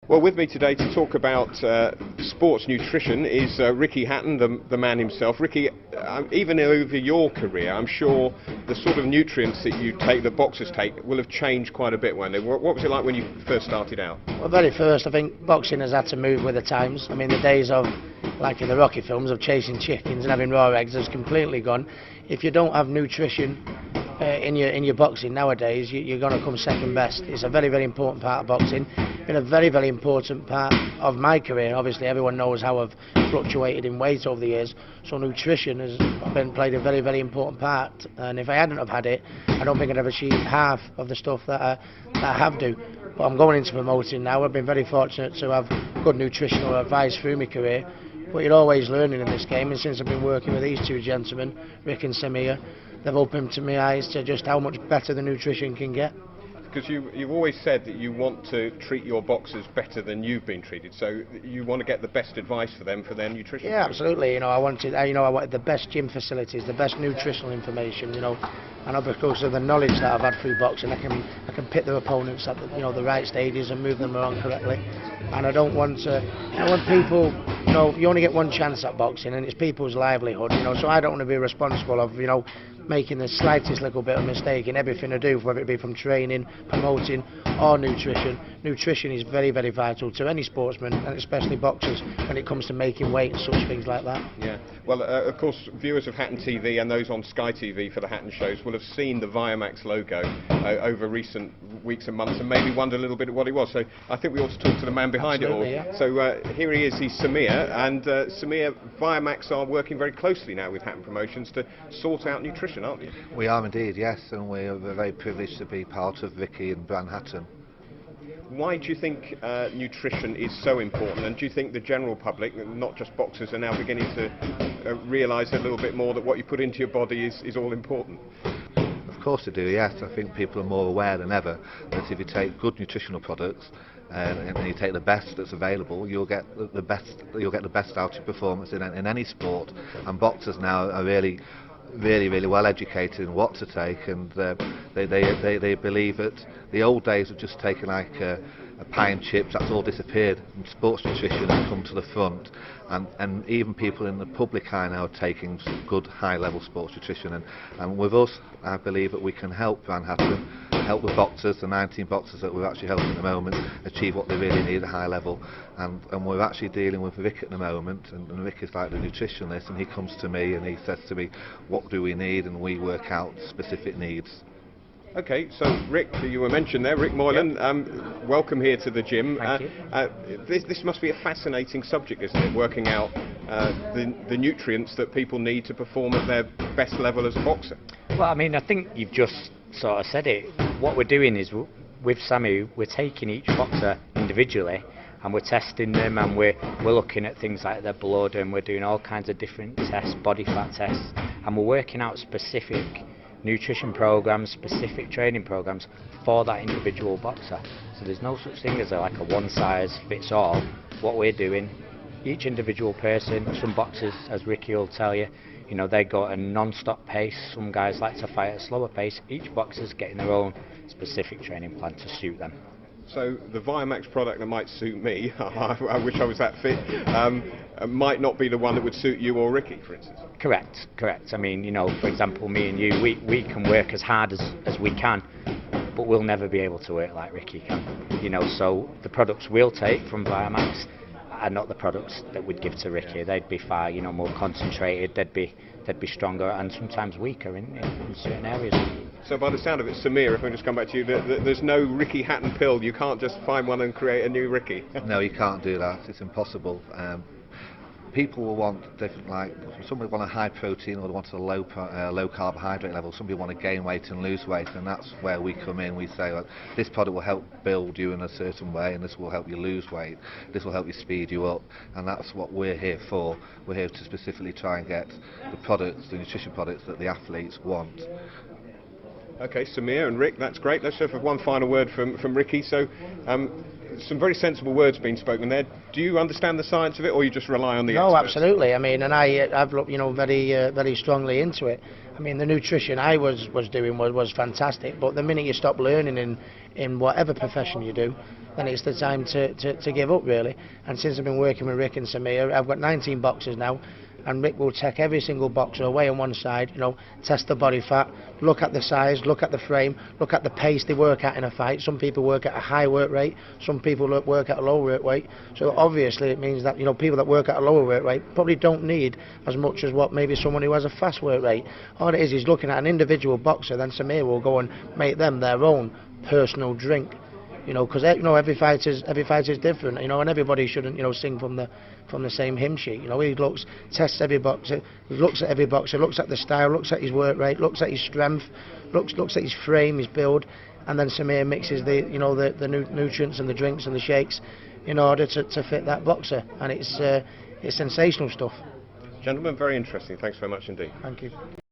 Well, with me today to talk about sports nutrition is Ricky Hatton, the man himself. Ricky, even over your career, I'm sure the sort of nutrients that you take, that boxers take, will have changed quite a bit, won't they? What was it like when you first started out? Well, very first, I think boxing has had to move with the times. I mean, the days of, like in the Rocky films, of chasing chickens and having raw eggs has completely gone. If you don't have nutrition in your boxing nowadays, you're going to come second best. It's a very, very important part of boxing. Been a very, very important part of my career. Obviously, everyone knows how I've fluctuated in weight over the years, so nutrition has played a very, very important part. And if I hadn't have had it, I don't think I'd have achieved half of the stuff that I have do. But I'm going into promoting now. I've been very fortunate to have good nutritional advice through my career. But you're always learning in this game, and since I've been working with these two gentlemen, Rick and Samir, they've opened to my eyes to just how much better the nutrition can get. Because you've always said that you want to treat your boxers better than you've been treated, so you want to get the best advice for them for their nutrition. Yeah, absolutely. I wanted the best gym facilities, the best nutritional information. And because of the knowledge that I've had through boxing, I can pick their opponents at the right stages and move them around correctly. And I don't want to, when people, you only get one chance at boxing, and it's people's livelihood. So I don't want to be responsible of, making the slightest little bit of mistake in everything I do, whether it be from training, promoting or nutrition. Nutrition is very, very vital to any sportsman, and especially boxers, when it comes to making weight and such things like that. Yeah, well, of course, viewers of Hatton TV and those on Sky TV for the Hatton shows will have seen the Viamax logo over recent weeks and months and maybe wondered a little bit what it was. So I think we ought to talk to the man behind Absolutely, it all. Yeah. So here he is, he's Samir, and Samir, Viamax are working very closely now with Hatton Promotions to sort out nutrition, aren't you? We are indeed, yes, and we're very privileged to be part of Ricky and Bran Hatton. Why do you think nutrition is so important, and do you think the general public, not just boxers, are now beginning to realise a little bit more that what you put into your body is all important? Of course they do, yes. I think people are more aware than ever that if you take good nutritional products and you take the best that's available, you'll get the best out of your performance in any sport. And boxers now are really well educated in what to take, and they believe that the old days of just taking like a pie and chips, that's all disappeared, and sports nutrition has come to the front, and even people in the public eye now are taking good high level sports nutrition, and with us I believe that we can help Bran Hatton, help the boxers, the 19 boxers that we're actually helping at the moment, achieve what they really need at high level. And we're actually dealing with Rick at the moment, and Rick is like the nutritionist, and he comes to me and he says to me, what do we need, and we work out specific needs. Okay, so Rick, you were mentioned there, Rick Moylan, yep. Welcome here to the gym. Thank you. This must be a fascinating subject, isn't it, working out the nutrients that people need to perform at their best level as a boxer? Well, I mean, I think you've just sort of said it. What we're doing is, with Sammy, we're taking each boxer individually and we're testing them, and we're looking at things like their blood, and we're doing all kinds of different tests, body fat tests, and we're working out specific nutrition programs, specific training programs for that individual boxer. So there's no such thing as a one size fits all. What we're doing, each individual person, some boxers, as Ricky will tell you, they go at a non-stop pace. Some guys like to fight at a slower pace. Each boxer's getting their own specific training plan to suit them. So the Viamax product that might suit me, I wish I was that fit, might not be the one that would suit you or Ricky, for instance. Correct. I mean, for example, me and you, we can work as hard as we can, but we'll never be able to work like Ricky can. So the products we'll take from Viamax are not the products that we'd give to Ricky. They'd be far, more concentrated. They'd be stronger and sometimes weaker in certain areas. So by the sound of it, Samir, if I just come back to you, there's no Ricky Hatton pill. You can't just find one and create a new Ricky. No, you can't do that. It's impossible. People will want different, like some people want a high protein, or they want a low carbohydrate level. Some people want to gain weight and lose weight, and that's where we come in. We say, well, this product will help build you in a certain way, and this will help you lose weight. This will help you speed you up, and that's what we're here for. We're here to specifically try and get the products, the nutrition products that the athletes want. Okay, Samir and Rick, that's great. Let's have one final word from Ricky. So, some very sensible words being spoken there. Do you understand the science of it, or you just rely on the No, experts? absolutely. I mean, and I've looked, very strongly into it. I mean, the nutrition I was doing was fantastic, but the minute you stop learning in whatever profession you do, then it's the time to give up, really. And since I've been working with Rick and Samir, I've got 19 boxes now, and Rick will take every single boxer away on one side, test the body fat, look at the size, look at the frame, look at the pace they work at in a fight. Some people work at a high work rate, some people work at a low work rate. So obviously it means that people that work at a lower work rate probably don't need as much as what maybe someone who has a fast work rate. All it is he's looking at an individual boxer, then Samir will go and make them their own personal drink. Because every fight is different, and everybody shouldn't sing from the same hymn sheet. He tests every boxer, looks at every boxer, looks at the style, looks at his work rate, looks at his strength, looks at his frame, his build, and then Samir mixes the nutrients and the drinks and the shakes in order to fit that boxer, and it's sensational stuff. Gentlemen, very interesting. Thanks very much indeed. Thank you.